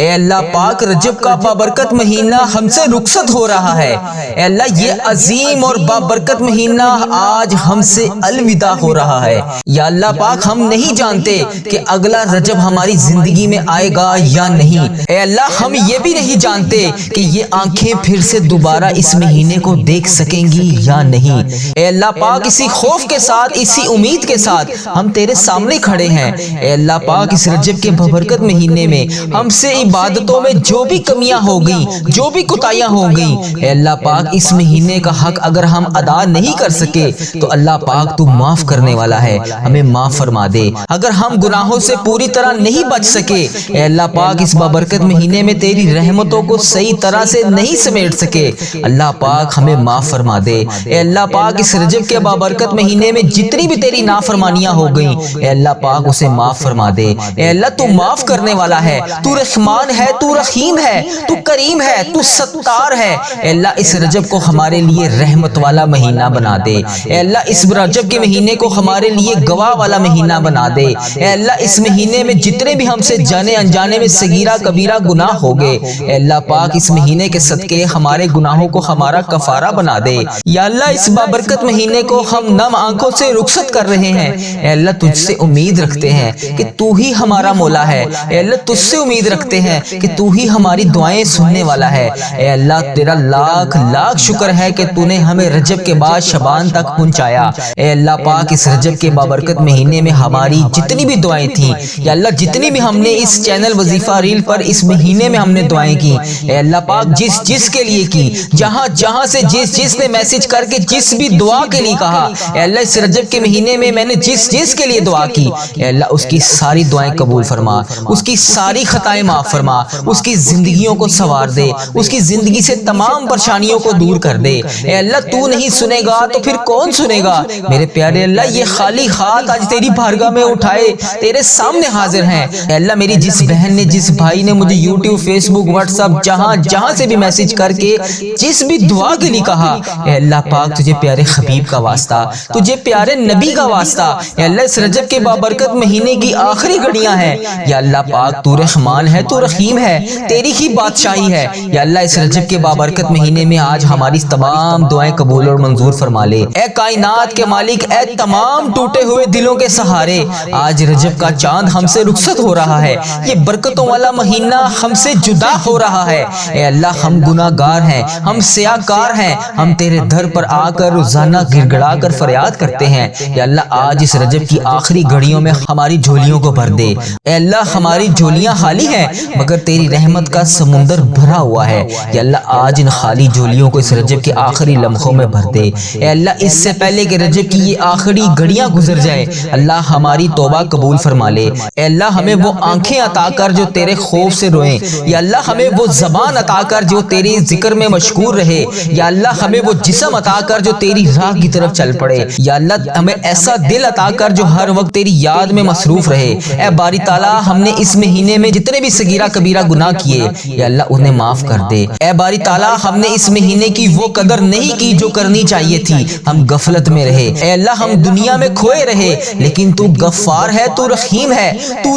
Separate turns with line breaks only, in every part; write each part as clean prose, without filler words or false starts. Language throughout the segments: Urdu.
اے اللہ پاک رجب کا بابرکت مہینہ ہم سے رخصت ہو رہا ہے۔ اے اللہ یہ عظیم اور بابرکت مہینہ آج ہم سے الوداع ہو رہا ہے۔ یا اللہ پاک ہم نہیں جانتے کہ اگلا رجب ہماری زندگی میں آئے گا یا نہیں۔ اے اللہ ہم یہ بھی نہیں جانتے کہ یہ آنکھیں پھر سے دوبارہ اس مہینے کو دیکھ سکیں گی یا نہیں۔ اے اللہ پاک اسی خوف کے ساتھ، اسی امید کے ساتھ ہم تیرے سامنے کھڑے ہیں۔ اے اللہ پاک اس رجب کے بابرکت مہینے میں ہم سے عبادتوں میں جو بھی کمیاں ہو گئیں، جو بھی کوتاہیاں ہو گئیں، اے اللہ پاک اس مہینے کا حق اگر ہم ادا نہیں کر سکے تو اللہ پاک تو معاف کرنے والا ہے، ہمیں معاف فرما دے۔ اگر ہم گناہوں سے پوری طرح نہیں بچ سکے، اے اللہ پاک اس بابرکت مہینے میں تیری رحمتوں کو صحیح طرح سے نہیں سمیٹ سکے، اللہ پاک ہمیں معاف فرما دے۔ اے اللہ پاک اس رجب کے بابرکت مہینے میں جتنی بھی تیری نافرمانیاں ہو گئیں، اے اللہ پاک اسے معاف فرما دے۔ اے اللہ تو معاف کرنے والا ہے، تو رحمان ہے، تو رحیم ہے، تو کریم ہے، تو ستار ہے۔ اے اللہ اس رجب کو ہمارے لیے رحمت والا مہینہ بنا دے۔ اے اللہ اس رجب کے مہینے کو ہمارے لیے گواہ والا مہینہ بنا دے۔ اے اللہ اس مہینے میں جتنے بھی ہم سے جانے انجانے میں صغیرہ کبیرہ گناہ ہو گئے، اے اللہ پاک اس مہینے کے صدقے ہمارے گناہوں کو ہمارا کفارہ بنا دے۔ یا اللہ اس بابرکت مہینے کو ہم نم آنکھوں سے رخصت کر رہے ہیں۔ اے اللہ تجھ سے امید رکھتے ہیں کہ تو ہی ہمارا مولا ہے۔ اے اللہ تجھ سے امید رکھتے ہیں کہ تو ہی ہماری دعائیں سننے والا ہے۔ اے اللہ تیرا لاکھ لاکھ شکر ہے کہ تو نے ہمیں رجب کے بعد شعبان تک پہنچایا۔ اے اللہ پاک اس رجب کے بابرکت مہینے میں ہماری جتنی بھی دعائیں تھیں، یا اللہ جتنی بھی ہم نے اس چینل وظیفہ ریل پر اس مہینے میں ہم نے دعائیں کی، اے اللہ پاک جس کے لیے کی، جہاں سے جس نے میسج کر کے جس بھی دعا کے لیے کہا، اے اللہ اس رجب کے مہینے میں میں نے جس کے لیے دعا کی، اے اللہ اس کی ساری دعائیں قبول فرما، اس کی ساری خطائیں معاف فرما، اس کی زندگیوں کو سنوار دے، اس کی زندگی سے تمام پریشانیوں کو دور کر دے۔ اے اللہ تو نہیں سنے گا تو پھر کون سنے گا؟ میرے پیارے اللہ یہ خالی ہاتھ آج تیری بارگاہ میں اٹھائے تیرے سامنے حاضر ہیں۔ اے اللہ میری جس بہن نے، جس بھائی نے مجھے یوٹیوب، فیس بک، واٹس ایپ جہاں سے بھی میسج کر کے جس بھی دعا کے لیے کہا، اے اللہ پاک تجھے پیارے حبیب کا واسطہ، تجھے پیارے نبی کا واسطہ، اے اللہ اس رجب کے بابرکت مہینے کی آخری گھڑیاں ہیں، یا اللہ پاک تو رحمان ہے، تو رحیم ہے، تیری ہی بادشاہی ہے۔ یا اللہ اس رجب کے بابرکت مہینے میں آج ہماری تمام دعائیں قبول اور منظور فرما لے۔ اے کائنات کے مالک، اے تمام ٹوٹے ہوئے دلوں کے سہارے، آج رجب کا چاند ہم سے رخصت ہو رہا ہے، یہ برکتوں والا مہینہ ہم سے جدا ہو رہا ہے۔ اے اللہ ہم گناہ گار ہیں، ہم سیاہ کار ہیں، ہم تیرے در پر آ کر روزانہ گڑ گڑا کر فریاد کرتے ہیں۔ یا اللہ آج اس رجب کی آخری گھڑیوں میں ہماری جھولیوں کو بھر دے۔ اے اللہ ہماری جھولیاں خالی ہیں مگر تیری رحمت کا سمندر بھرا ہوا ہے۔ یا اللہ آج ان خالی جھولیوں کو اس رجب کے آخری لمحوں میں بھر دے۔ اے اللہ اس سے پہلے کہ رجب کی یہ آخری گھڑیاں گزر جائے، اللہ ہماری توبہ قبول فرما لے۔ اے اللہ ہمیں وہ آنکھیں عطا کر جو تیرے خوف سے روئیں، یا اللہ ہمیں وہ زبان عطا کر جو تیری ذکر میں مشغول رہے، یا اللہ ہمیں وہ جسم عطا کر جو تیری راہ کی طرف چل پڑے، یا اللہ ہمیں ایسا دل عطا کر جو ہر وقت تیری یاد میں مصروف رہے۔ اے باری تعالیٰ ہم نے اس مہینے میں جتنے بھی صغیرہ کبیرہ گناہ کیے، یا اللہ انہیں معاف کر دے۔ اے باری تعالیٰ ہم نے اس مہینے کی وہ قدر نہیں کی جو کرنی چاہیے تھی، ہم غفلت میں رہے۔ اے اللہ ہم دنیا میں کھوئے رہے، لیکن تو غفار ہے، تو رحیم ہے،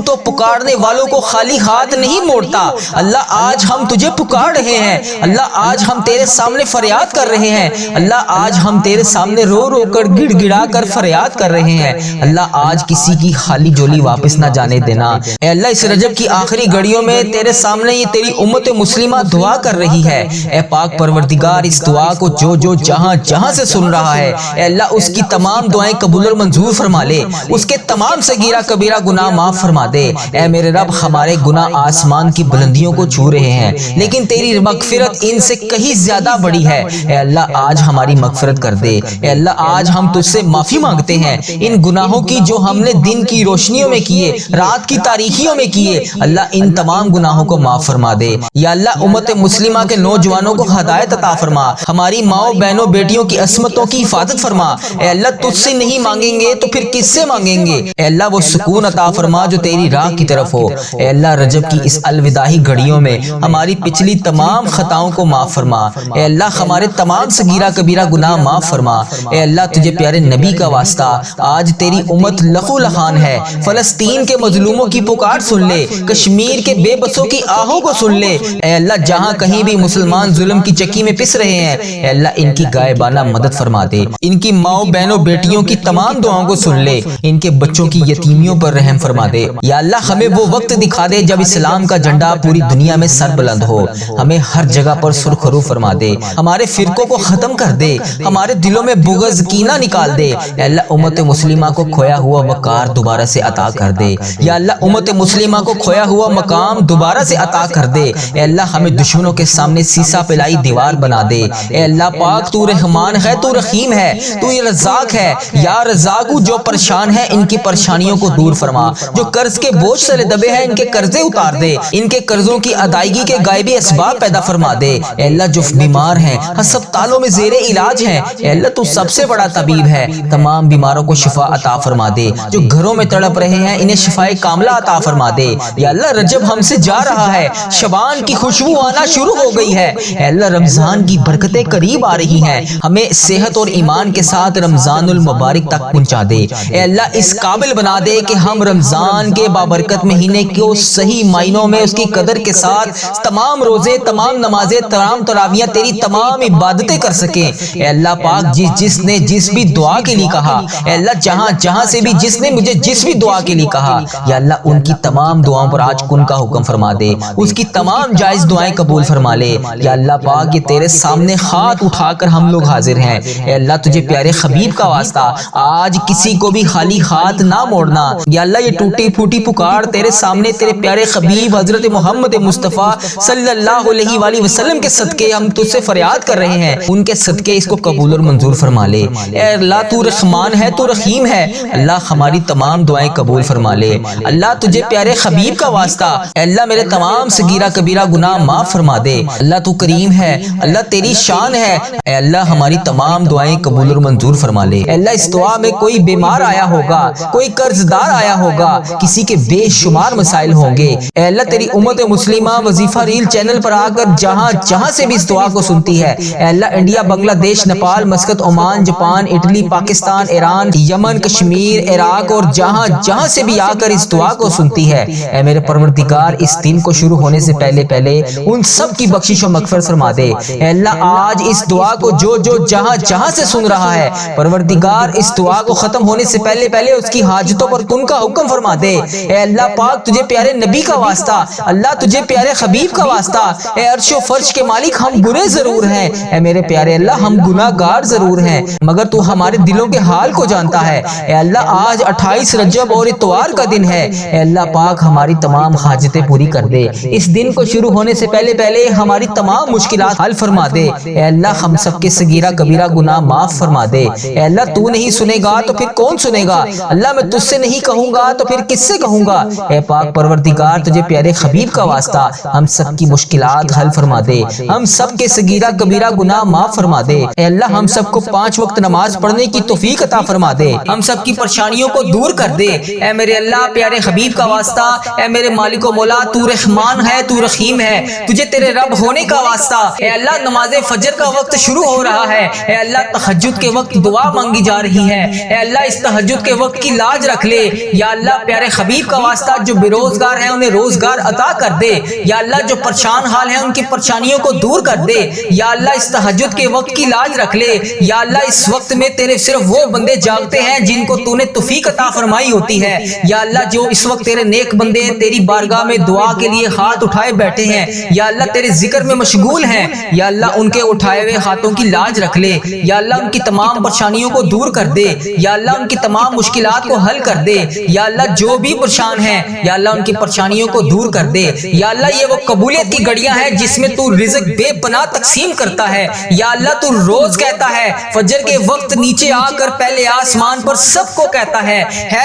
تو پکارنے والوں کو خالی ہاتھ نہیں موڑتا۔ اللہ آج ہم تجھے پکار رہے ہیں، اللہ آج ہم تیرے سامنے فریاد کر رہے ہیں، اللہ آج ہم تیرے سامنے رو رو کر گڑ گڑا کر فریاد کر رہے ہیں۔ اللہ آج کسی کی خالی جولی واپس نہ جانے دینا۔ اے اللہ اس رجب کی آخری گھڑیوں میں تیرے سامنے یہ تیری امت مسلمہ دعا کر رہی ہے، اے پاک پروردگار اس دعا کو جو جہاں سے سن رہا ہے، اے اللہ اس کی تمام دعائیں قبول اور منظور فرما لے، اس کے تمام صغیرہ کبیرہ گناہ معاف فرما دے۔ اے میرے رب ہمارے گناہ آسمان کی بلندیوں کو چھو رہے ہیں، لیکن تیری مغفرت ان سے کہیں زیادہ بڑی ہے۔ اے اللہ آج ہماری مغفرت کر دے۔ اے اللہ آج ہم تجھ سے معافی مانگتے ہیں ان گناہوں کی جو ہم نے دن کی روشنیوں میں کیے، رات کی تاریکیوں میں کیے، اللہ ان تمام گناہوں کو معاف فرما دے۔ یا اللہ امت مسلمہ کے نوجوانوں کو ہدایت عطا فرما، ہماری ماؤں بہنوں بیٹیوں کی عصمتوں کی حفاظت فرما۔ اے اللہ تجھ سے نہیں مانگیں گے تو پھر کس سے مانگیں گے؟ اے اللہ وہ سکون عطا فرما جو تیری راہ کی طرف ہو۔ اے اللہ رجب کی اس الوداعی گھڑیوں میں ہماری پچھلی تمام خطاؤں کو معاف فرما۔ اے اللہ ہمارے تمام صغیرہ کبیرہ گناہ معاف فرما۔ اے اللہ تجھے پیارے نبی کا واسطہ آج تیری امت لہو لہان ہے، فلسطین کے مظلوموں کی پکار سن لے، کشمیر کے بے بے بسوں کی آہوں کو سن لے۔ اے اللہ جہاں کہیں بھی مسلمان ظلم کی چکی میں پس رہے ہیں، اے اللہ ان کی غائبانہ مدد فرما دے، ان کی ماؤں بہنوں بیٹیوں کی تمام دعاؤں کو سن لے، ان کے بچوں کی یتیمیوں پر رحم فرما دے۔ یا اللہ ہمیں وہ وقت دکھا دے جب اسلام کا جھنڈا پوری دنیا میں سر بلند ہو، ہمیں ہر جگہ پر سرخرو فرما دے، ہمارے فرقوں کو ختم کر دے، ہمارے دلوں میں بغض کینہ نکال دے۔ اے اللہ امت مسلمہ کو کھویا ہوا وقار دوبارہ سے عطا کر دے۔ یا اللہ امت مسلمہ کو کھویا ہوا مقام دوبارہ سے عطا کر دے۔ اے اللہ ہمیں دشمنوں کے سامنے سیسا پلائی دیوار بنا دے۔ اے اللہ پاک تو رحمان ہے، تو رحیم ہے، تو رزاق ہے۔ یا رزاق جو پریشان ہے ان کی پریشانیوں کو دور فرما، جو قرض کے بوجھ سے دبے ہیں ان کے قرضے اتار دے، ان کے قرضوں کی ادائیگی کے غائبی اسباب پیدا فرما دے۔ اے اللہ جو بیمار ہیں ہسپتالوں میں زیر علاج ہیں، اے اللہ تو سب سے بڑا طبیب ہے، تمام بیماروں کو شفا عطا فرما دے۔ جو گھروں میں تڑپ رہے ہیں انہیں شفائے کاملہ عطا فرما دے۔ یا اللہ رجب ہم سے جا رہا ہے، شعبان کی خوشبو آنا شروع ہو گئی ہے، اے اللہ رمضان کی برکتیں قریب آ رہی ہیں، ہمیں صحت اور ایمان کے ساتھ رمضان المبارک تک پہنچا دے۔ اے اللہ اس قابل بنا دے کہ ہم رمضان کے بابرکت مہینے کو صحیح معنوں میں اس کی قدر کے ساتھ تمام روزے، تمام نمازیں، تمام تراویحیں، تیری تمام عبادتیں کر سکیں۔ اے اللہ پاک جس نے جس بھی دعا کے لیے کہا، اے اللہ جہاں سے بھی جس نے مجھے جس بھی دعا کے لیے کہا، یا اللہ ان کی تمام دعاؤں پر آج کن کا حکم فرما دے، اس کی تمام جائز دعائیں قبول فرما لے۔ یا اللہ پاک یہ تیرے سامنے ہاتھ اٹھا کر ہم لوگ حاضر ہیں، اے اللہ تجھے پیارے خبیب کا واسطہ آج کسی کو بھی خالی ہاتھ نہ موڑنا۔ یا اللہ یہ ٹوٹی پھوٹی پکار تیرے سامنے تیرے پیارے خبیب حضرت محمد مصطفیٰ صلی اللہ علیہ وآلہ وسلم کے صدقے ہم تجھ سے فریاد کر رہے ہیں، ان کے صدقے اس کو قبول اور منظور فرما لے۔ اے اللہ تو رحمان ہے، تو رحیم ہے، اللہ ہماری تمام دعائیں قبول فرما لے۔ اللہ تجھے پیارے خبیب کا واسطہ اے اللہ میرے تمام صغیرہ کبیرہ گناہ معاف فرما دے۔ اللہ تو کریم ہے، اللہ تیری شان ہے، اے اللہ ہماری تمام دعائیں قبول اور منظور فرما لے۔ اے اللہ اس دعا میں کوئی بیمار آیا ہوگا، کوئی قرض دار آیا ہوگا، کسی کے بے شمار مسائل ہوں گے، اے اللہ تیری امت مسلمہ وظیفہ ریل چینل پر آ کر جہاں سے بھی اس دعا کو سنتی ہے، اے اللہ India, Bangladesh, Nepal, Muscat, Oman, Japan, Italy, Pakistan, Iran, Yemen, Kashmir, Iraq اور جہاں سے بھی آ کر اس دعا کو سنتی ہے، اے میرے پروردگار اس دن کو شروع ہونے سے پہلے ان سب کی بخشش و مغفرت فرما دے۔ اے اللہ آج اس دعا کو جو جہاں سے سن رہا ہے، پروردگار اس دعا کو ختم ہونے سے پہلے اس کی حاجتوں پر کن کا حکم فرما دے۔ اے اللہ پاک تجھے پیارے نبی کا واسطہ، اللہ تجھے پیارے خبیب کا واسطہ، اے عرش و فرش کے مالک ہم برے ضرور ہیں، اے میرے پیارے اللہ ہم گناہ گار ضرور ہیں، مگر تو ہمارے دلوں کے حال کو جانتا ہے۔ اے اللہ آج 28 رجب اور اتوار کا دن ہے، اے اللہ پاک ہماری تمام حاجتیں پوری کر دے، اس دن کو شروع ہونے سے پہلے ہماری تمام مشکلات حل فرما دے۔ اے اللہ ہم سب کے صغیرہ کبیرہ گناہ معاف فرما دے۔ اے اللہ تو نہیں سنے گا تو پھر کون سنے گا، اللہ میں تجھ سے نہیں کہوں گا تو پھر کس سے کہوں گا۔ اے پاک پروردگار تجھے پیارے خبیب کا واسطہ ہم سب کی مشکلات حل فرما دے، ہم سب کے صغیرہ کبیرہ گناہ معاف فرما دے۔ اے اللہ ہم سب کو 5 وقت نماز پڑھنے کی توفیق عطا فرما دے، ہم سب کی پریشانیوں کو دور کر دے۔ اے میرے اللہ پیارے حبیب کا واسطہ، اے میرے مالک و مولا تو رحمان ہے، تو رحیم ہے، تجھے تیرے رب ہونے کا واسطہ، اے اللہ نماز فجر کا وقت شروع ہو رہا ہے، اے اللہ تہجد کے وقت دعا مانگی جا رہی ہے، اے اللہ اس تہجد کے وقت کی لاج رکھ لے۔ یا اللہ پیارے حبیب کا واسطہ جو بے روزگار ہیں انہیں روزگار عطا کر دے، یا اللہ جو پریشان حال ہیں ان کی پریشانیوں کو دور کر دے۔ یا اللہ اس تہجد کے وقت کی لاج رکھ لے، یا اللہ اس وقت میں تیرے صرف وہ بندے جاگتے ہیں جن کو تو نے توفیق عطا فرمائی ہوتی ہے، یا اللہ جو اس وقت تیرے نیک بندے تیری بارگاہ میں دعا کے لیے ہاتھ اٹھائے بیٹھے ہیں، یا اللہ تیرے ذکر میں مشغول ہیں، یا اللہ ان کے اٹھائے ہوئے ہاتھوں کی لاج رکھ لے، یا اللہ ان کی تمام پریشانیوں کو دور کر دے، یا اللہ ان کی تمام مشکلات کو حل کر دے، یا اللہ جو بھی پریشان ہیں یا اللہ ان کی پریشانیوں کو دور کر دے۔ یا اللہ یہ وہ قبولیت کی گھڑیاں ہیں جس میں تو رزق بے پناہ تقسیم کرتا ہے، یا اللہ تو روز کہتا ہے فجر کے وقت نیچے آ کر پہلے آسمان پر سب کو کہتا ہے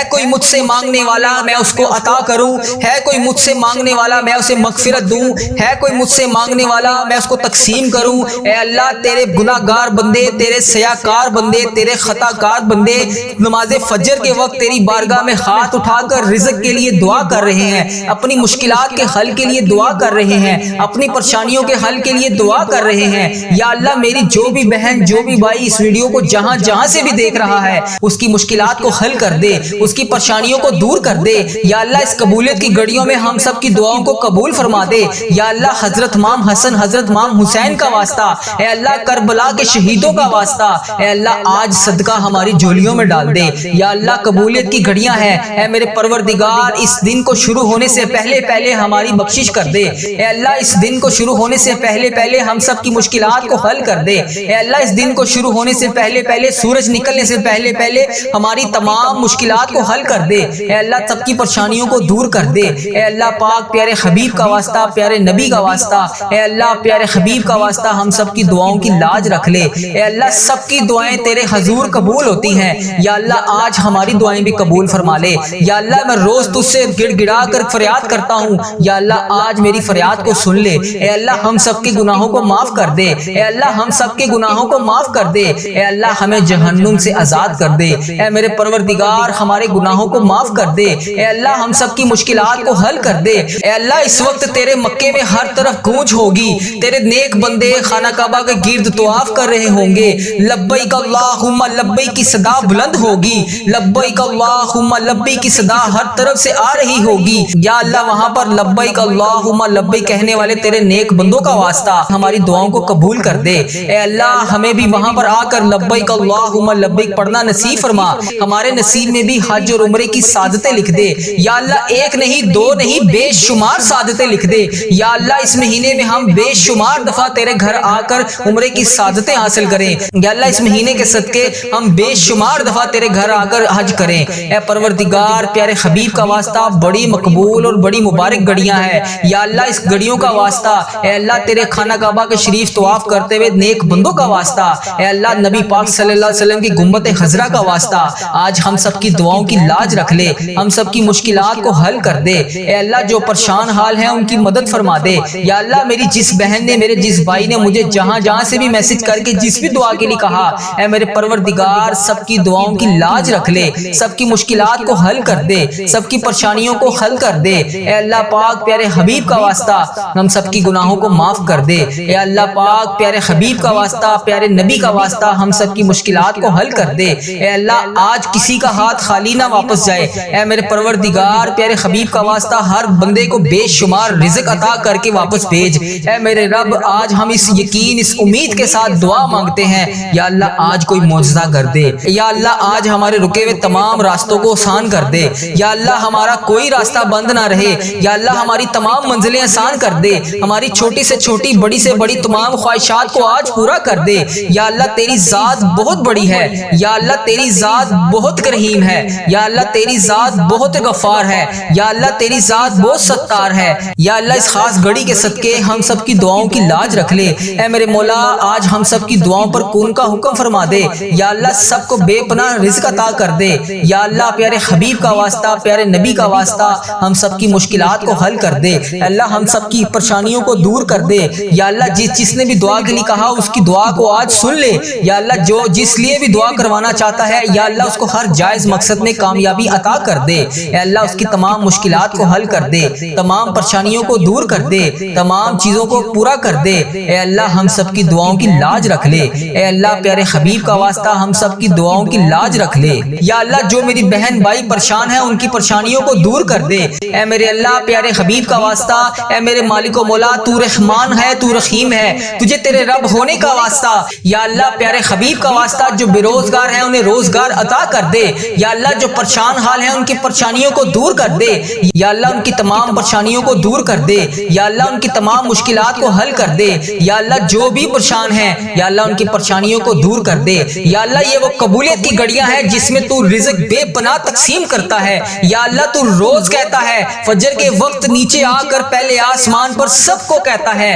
کوئی مجھ سے مانگنے والا میں اس کو عطا کروں، ہے کوئی مجھ سے مانگنے والا میں اسے مغفرت دوں، ہے کوئی مجھ سے مانگنے والا میں اس کو تقسیم کروں۔ اے اللہ تیرے گناہ گار بندے، تیرے سیاکار بندے، تیرے خطا کار بندے نماز فجر کے وقت تیری بارگاہ میں ہاتھ اٹھا کر رزق کے لیے دعا کر رہے ہیں، اپنی مشکلات کے حل کے لیے دعا کر رہے ہیں، اپنی پریشانیوں کے حل کے لیے دعا کر رہے ہیں۔ یا اللہ میری جو بھی بہن جو بھی بھائی اس ویڈیو کو جہاں سے بھی دیکھ رہا ہے اس کی مشکلات کو حل کر دے، اس کی پریشانیوں کو دور کر دے۔ یا اللہ اس قبولیت کی گھڑیوں میں ہم سب کی دعاؤں کو قبول فرما دے یا اللہ حضرت امام حسن حضرت امام حسین کا واسطہ، اے اللہ کربلا کے شہیدوں کا واسطہ، اے اللہ آج صدقہ ہماری جھولیوں میں ڈال دے یا اللہ قبولیت کی گھڑیاں ہیں، اے میرے پروردگار اس دن کو شروع ہونے سے پہلے پہلے ہماری بخشش کر دے، اے اللہ اس دن کو شروع ہونے سے پہلے پہلے ہم سب کی مشکلات کو حل کر دے، اے اللہ اس دن کو شروع ہونے سے پہلے پہلے سورج نکلنے سے پہلے پہلے ہماری تمام مشکلات کو حل کر دے، اے اللہ سب کی پریشانیوں کو دور کر دے، اے اللہ پاک پیارے حبیب کا واسطہ پیارے نبی کا واسطہ، اے اللہ پیارے حبیب کا واسطہ ہم سب کی دعاؤں کی لاج رکھ لے، اے اللہ سب کی دعائیں تیرے حضور قبول ہوتی ہیں یا اللہ آج ہماری دعائیں بھی قبول فرما لے یا اللہ میں روز تجھ سے گڑ گڑا کر فریاد کرتا ہوں یا اللہ آج میری فریاد کو سن لے، اے اللہ ہم سب کے گناہوں کو معاف کر دے، اے اللہ ہم سب کے گناہوں کو معاف کر دے، اے اللہ ہمیں جہنم سے آزاد کر دے، اے میرے پروردگار ہمارے گناہوں کو معاف کر دے، اے اللہ ہم سب کی مشکلات کو حل کر دے، اے اللہ اس وقت تیرے مکے میں ہر طرف گونج ہوگی، تیرے نیک بندے خانہ کعبہ کے گرد طواف کر رہے ہوں گے، لبیک اللہم لبیک کی صدا بلند ہوگی، لبیک اللہم لبیک کی صدا ہر طرف سے آ رہی ہوگی یا اللہ وہاں پر لبیک اللہم لبیک کہنے والے تیرے نیک بندوں کا واسطہ ہماری دعاؤں کو قبول کر دے، اے اللہ ہمیں بھی وہاں پر آ کر لبیک اللہم لبیک پڑھنا نصیب فرما، ہمارے نصیب میں بھی حج اور عمرے کی سعادتیں لکھ دے یا اللہ ایک نہیں دو نہیں بے شمار سعادتیں لکھ دے یا اللہ اس مہینے میں ہم بے شمار دفعہ تیرے گھر آ کر عمرے کی سعادتیں حاصل کریں یا اللہ اس مہینے کے صدقے ہم بے شمار دفعہ تیرے گھر آ کر حج کریں، اے پروردگار پیارے حبیب کا واسطہ بڑی مقبول اور بڑی مبارک گھڑیاں ہیں یا اللہ اس گھڑیوں کا واسطہ، اے اللہ تیرے خانہ کعبہ کے شریف طواف کرتے ہوئے نیک بندوں کا واسطہ، اے اللہ نبی پاک صلی اللہ علیہ وسلم کی گنبد خضرا کا واسطہ آج ہم سب کی دعاؤں کی لاج رکھ لے، ہم سب کی مشکلات کو حل کر دے، اے اللہ جو پریشان حال ہیں ان کی مدد فرما دے یا اللہ میری جس بہن نے میرے جس بھائی نے مجھے جہاں جہاں سے بھی میسج کر کے جس بھی دعا کے لیے کہا، اے میرے پروردگار سب کی دعاؤں کی لاج رکھ لے، سب کی مشکلات کو حل کر دے، سب کی پریشانیوں کو حل کر دے، اے اللہ پاک پیارے حبیب کا واسطہ ہم سب کی گناہوں کو معاف کر دے، اے اللہ پاک پیارے حبیب کا واسطہ پیارے نبی کا واسطہ ہم سب کی مشکلات کو حل کر دے، اے اللہ آج کسی کا ہاتھ خالی نہ واپس جائے، اے میرے پروردگار پیارے حبیب کا واسطہ ہر بندے کو بے شمار رزق عطا کر کے واپس بھیج، اے میرے رب آج ہم اس یقین اس امید کے ساتھ دعا مانگتے ہیں یا اللہ آج کوئی معجزہ کر دے یا اللہ آج ہمارے رکے ہوئے تمام راستوں کو آسان کر دے یا اللہ ہمارا کوئی راستہ بند نہ رہے یا اللہ ہماری تمام منزلیں آسان کر دے، ہماری چھوٹی سے چھوٹی بڑی سے بڑی تمام خواہشات کو آج پورا کر دے یا اللہ تیری ذات بہت بڑی ہے یا اللہ تیری ذات بہت کریم ہے یا اللہ تیری ذات بہت غفار ہے یا اللہ تیری ذات بہت ستار ہے یا اللہ اس خاص گھڑی کے صدقے ہم سب کی دعاؤں کی لاج رکھ لے، اے میرے مولا آج ہم سب کی دعاؤں پر کون کا حکم فرما دے یا اللہ سب کو بے پناہ رزق عطا کر دے یا اللہ پیارے حبیب کا واسطہ پیارے نبی کا واسطہ ہم سب کی مشکلات کو حل کر دے، اللہ ہم سب کی پریشانیوں کو دور کر دے یا اللہ جس نے بھی دعا کے لیے کہا اس کی دعا کو آج سن لے یا اللہ جو جس لیے بھی دعا کروانا چاہتا ہے یا اللہ اس کو ہر جائز مقصد میں کامیابی عطا کر دے، اے اللہ اس کی تمام مشکلات کو حل کر دے، تمام پریشانیوں کو دور کر دے، تمام چیزوں کو پورا کر دے، اے اللہ ہم سب کی دعاؤں کی لاج رکھ لے، اے اللہ پیارے حبیب کا واسطہ ہم سب کی دعاؤں کی لاج رکھ لے یا اللہ جو میری بہن بھائی پریشان ہیں ان کی پریشانیوں کو دور کر دے، اے میرے اللہ پیارے حبیب کا واسطہ، اے میرے مالک و مولا تو رحمان ہے تو رحیم ہے، تجھے تیرے رب ہونے کا واسطہ یا اللہ پیارے حبیب کا واسطہ جو بے روزگار ہیں انہیں روزگار عطا کر دے یا اللہ جو پریشان حال ہیں ان کی پریشانیوں کو دور کر دے یا اللہ ان کی تمام پریشانیوں کو دور کر دے یا اللہ ان کی تمام مشکلات کو حل کر دے یا اللہ جو بھی پریشان ہیں یا اللہ ان کی پریشانیوں کو دور کر دے یا اللہ یہ وہ قبولیت کی گھڑیاں ہیں جس میں تو رزق بے پناہ تقسیم کرتا ہے یا اللہ تو روز کہتا ہے فجر کے وقت نیچے آ کر پہلے آسمان پر سب کو کہتا ہے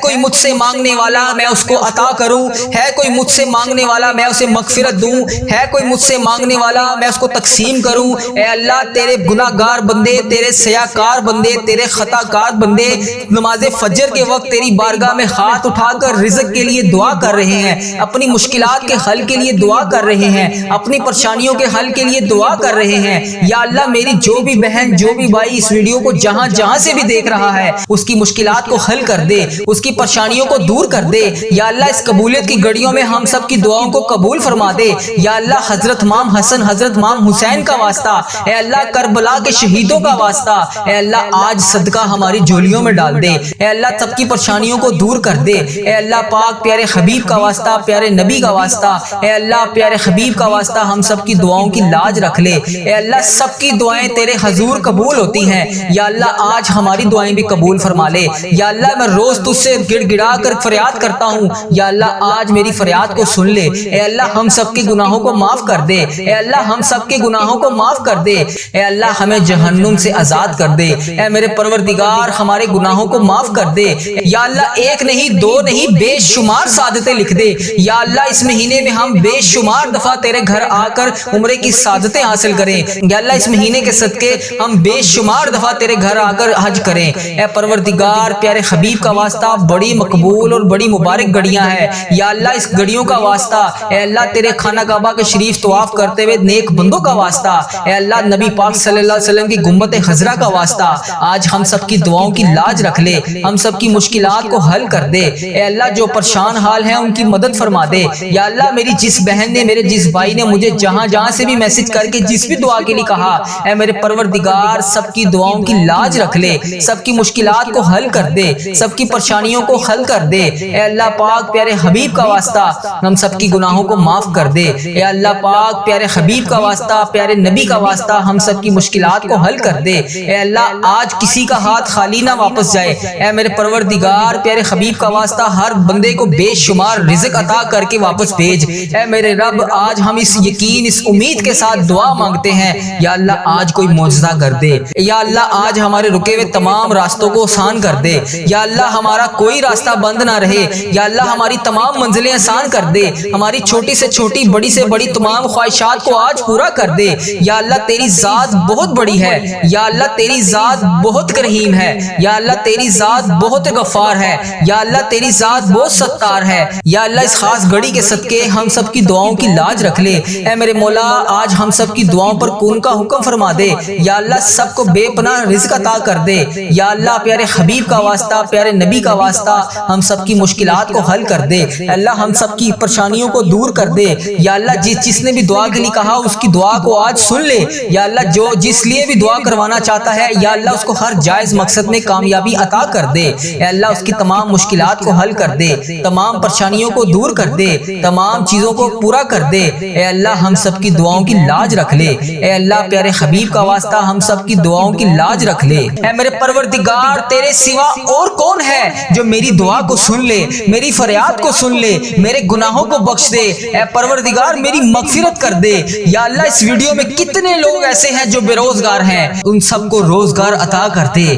کوئی مجھ سے مانگنے والا میں اس کو عطا کروں، ہے کوئی مجھ سے مانگنے والا میں اسے مغفرت دوں، ہے کوئی مجھ سے مانگنے والا میں اس کو تقسیم کروں، اے اللہ تیرے گناہگار بندے تیرے سیاکار بندے تیرے خطا کار بندے نماز فجر کے وقت تیری بارگاہ میں ہاتھ اٹھا کر رزق کے لیے دعا کر رہے ہیں، اپنی مشکلات کے حل کے لیے دعا کر رہے ہیں، اپنی پریشانیوں کے حل کے لیے دعا کر رہے ہیں یا اللہ میری جو بھی بہن جو بھی بھائی اس ویڈیو کو جہاں جہاں سے بھی دیکھ رہا ہے اس کی مشکلات کو حل کر دے، اس کی پریشانیوں کو دور کر دے یا اللہ اس قبولیت کی گھڑیوں میں ہم سب کی دعاؤں کو قبول فرما دے یا اللہ حضرت امام حسن حضرت امام حسین کا واسطہ، اے اللہ کربلا کے شہیدوں کا واسطہ، اے اے اللہ آج صدقہ ہماری جھولیوں میں ڈال دے، اے اللہ سب کی پریشانیوں کو دور کر دے، اے اللہ پاک پیارے حبیب کا واسطہ، پیارے نبی کا واسطہ، اے اللہ پیارے حبیب کا واسطہ ہم سب کی دعاؤں کی لاج رکھ لے، اے اللہ سب کی دعائیں تیرے حضور قبول ہوتی ہیں، یا اللہ آج ہماری دعائیں بھی قبول فرما لے، یا اللہ میں روز تجھ سے گڑ گڑا کر فریاد کرتا ہوں، یا اللہ آج میری فریاد کو سن لے، اے اللہ ہم سب کے گناہوں کو معاف کر دے، اے اللہ ہم سب کے گناہوں کو معاف کر دے، اے اللہ ہمیں جہنم سے آزاد کر دے، اے میرے پروردگار ہمارے گناہوں کو معاف کر دے، یا اللہ ایک نہیں دو نہیں بے شمار سعادتیں لکھ دے، یا اللہ اس مہینے میں ہم بے شمار دفعہ تیرے گھر آ کر عمرے کی سعادتیں حاصل کریں، یا اللہ اس مہینے کے صدقے ہم بے شمار دفعہ تیرے گھر آ کر حج کریں، اے پروردگار پیارے حبیب کا واسطہ بڑی مقبول اور بڑی مبارک گھڑیاں ہیں، یا اللہ اس گھڑیوں کا واسطہ، اے اللہ تیرے خانہ کعبہ کے شریف طواف کرتے ہوئے نیک بندوں کا واسطہ، اے اللہ نبی پاک صلی اللہ علیہ وسلم کی گنبد خضرا کا واسطہ، آج ہم سب کی دعاؤں کی لاج رکھ لے، ہم سب کی مشکلات کو حل کر دے، اے اللہ جو پریشان حال ہیں ان کی مدد فرما دے، یا اللہ میری جس بہن نے، میرے جس بھائی نے مجھے جہاں جہاں سے بھی میسج کر کے جس بھی دعا کے لیے کہا، اے میرے پروردگار سب کی دعاؤں کی لاج رکھ لے، سب کی مشکلات کو حل کر دے، سب کی پریشانیوں کو حل کر دے، اے اللہ پاک پیارے حبیب کا واسطہ ہم سب کی گناہوں کو معاف کر دے، اے اللہ پاک پیارے حبیب کا واسطہ، پیارے نبی کا واسطہ ہم سب کی مشکلات کو حل کر دے، اے اللہ آج کسی کا ہاتھ خالی نہ واپس جائے، اے میرے پروردگار پیارے حبیب کا واسطہ ہر بندے کو بے شمار رزق عطا کر کے واپس بھیج، اے میرے رب آج ہم اس یقین اس امید کے ساتھ دعا مانگتے ہیں، یا اللہ آج کوئی معجزہ کر دے، یا اللہ آج ہمارے رکے ہوئے تمام راستوں کو آسان کر دے، یا اللہ ہمارا کوئی راستہ بند نہ رہے، یا اللہ ہماری تمام منزلیں آسان کر دے، ہماری چھوٹی سے چھوٹی بڑی سے بڑی تمام خواہشات کو آج پورا کر دے، یا اللہ تیری ذات بہت بڑی ہے، یا اللہ تیری ذات بہت کریم ہے، یا اللہ تیری ذات بہت غفار ہے، یا اللہ تیری ذات بہت ستار ہے، یا اللہ اس خاص گھڑی کے صدقے ہم سب کی دعاؤں کی لاج رکھ لے، اے میرے مولا آج ہم سب کی دعاؤں پر کون کا حکم فرما دے، یا اللہ سب کو بے پناہ رزق عطا کر دے، یا اللہ پیارے حبیب کا واسطہ، پیارے نبی کا واسطہ ہم سب کی مشکلات کو حل کر دے، اللہ ہم سب کی پریشانیوں کو دور کر دے، یا اللہ جس نے بھی دعا کے لیے کہا اس کی دعا کو آج سن لے، یا اللہ جو جس لیے بھی دعا کروانا چاہتا ہے یا اللہ اس کو ہر جائز مقصد میں کامیابی عطا کر دے، اے اللہ اس کی تمام مشکلات کو حل کر دے، تمام پریشانیوں کو دور کر دے، تمام چیزوں کو پورا کر دے، اے اللہ ہم سب کی دعاؤں کی لاج رکھ لے، اے اللہ پیارے حبیب کا واسطہ ہم سب کی دعاؤں کی لاج رکھ لے، اے میرے پروردگار تیرے سوا اور کون ہے جو میری دعا کو سن لے، میری فریاد کو سن لے، میرے گناہوں کو بخش دے، اے پروردگار میری مغفرت کر دے، یا اللہ اس ویڈیو میں کتنے لوگ ایسے ہیں جو بے روزگار ہیں ان سب کو روزگار عطا کر دے،